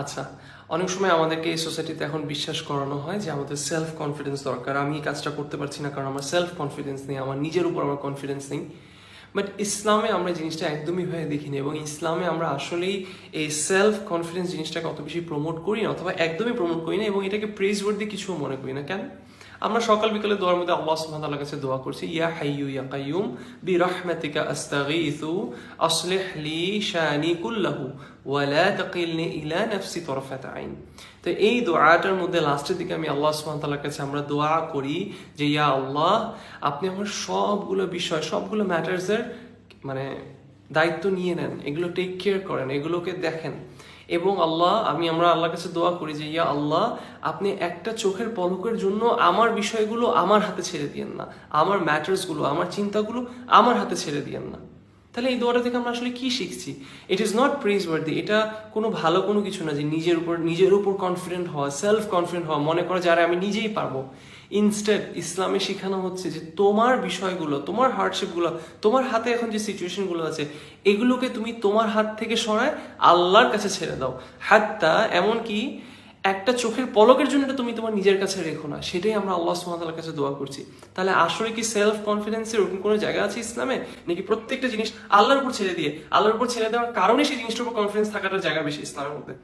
আচ্ছা, অনেক সময় আমাদেরকে এই সোসাইটিতে এখন বিশ্বাস করানো হয় যে আমাদের সেলফ কনফিডেন্স দরকার। আমি এই কাজটা করতে পারছি না কারণ আমার সেলফ কনফিডেন্স নেই, আমার নিজের উপর আমার কনফিডেন্স নেই। বাট ইসলামে আমরা জিনিসটা একদমই হয়ে দেখিনি, এবং ইসলামে আমরা আসলেই এই সেলফ কনফিডেন্স জিনিসটাকে অত বেশি প্রমোট করি না, অথবা একদমই প্রমোট করি না, এবং এটাকে প্রেজ ওয়ার্দি কিছুও মনে করি না। কেন? আমরা সকাল বিকালে দোয়ার মধ্যে আল্লাহ সুবহানাহু ওয়া তাআলার কাছে দোয়া করছি, ইয়া হাইয়ু ইয়া কাইয়ুম বিরহমাতিকা আস্তাগীথু আসলিহ লি শানি কুল্লাহু ওয়া লা তাকিলনি ইলা নাফসি তারফাতা আইন। তো এই দোয়াটার মধ্যে লাস্টের দিকে আমি আল্লাহ সুবহানাহু ওয়া তাআলার কাছে আমরা দোয়া করি যে ইয়া আল্লাহ, আপনি আমার সবগুলো বিষয়, সবগুলো ম্যাটার্সের মানে দায়িত্ব নিয়ে নেন, এগুলো টেক কেয়ার করেন, এগুলোকে দেখেন। এবং আমরা আল্লাহর কাছে দোয়া করি যে ইয়া আল্লাহ, আপনি একটা চোখের পলকের জন্য আমার বিষয়গুলো আমার হাতে ছেড়ে দিয়েন না, আমার ম্যাটার্সগুলো, আমার চিন্তাগুলো আমার হাতে ছেড়ে দিয়েন না। তাহলে এই দোয়াটা থেকে আমরা আসলে কি শিখছি? It is not praiseworthy, এটা কোনো ভালো কোনো কিছু না যে নিজের উপর কনফিডেন্ট হওয়া, সেলফ কনফিডেন্ট হওয়া, মনে করা যারা আমি নিজেই পারবো। ইনস্টেড ইসলামে শেখানো হচ্ছে যে তোমার বিষয়গুলো, তোমার হার্ডশিপগুলো, তোমার হাতে এখন যে সিচুয়েশনগুলো আছে, এগুলোকে তুমি তোমার হাত থেকে সরায় আল্লাহর কাছে ছেড়ে দাও। হাত্তা এমনকি একটা চোখের পলকের জন্য এটা তুমি তোমার নিজের কাছে রেখো না। সেটাই আমরা আল্লাহ সুবহানাহু ওয়া তাআলার কাছে দোয়া করছি। তাহলে আসলে কি সেলফ কনফিডেন্সের ওরকম কোনো জায়গা আছে ইসলামে, নাকি প্রত্যেকটা জিনিস আল্লাহর উপর ছেড়ে দিয়ে, আল্লাহর উপর ছেড়ে দেওয়ার কারণে সেই জিনিসটার উপর কনফিডেন্স থাকাটার জায়গা বেশি ইসলামের মধ্যে?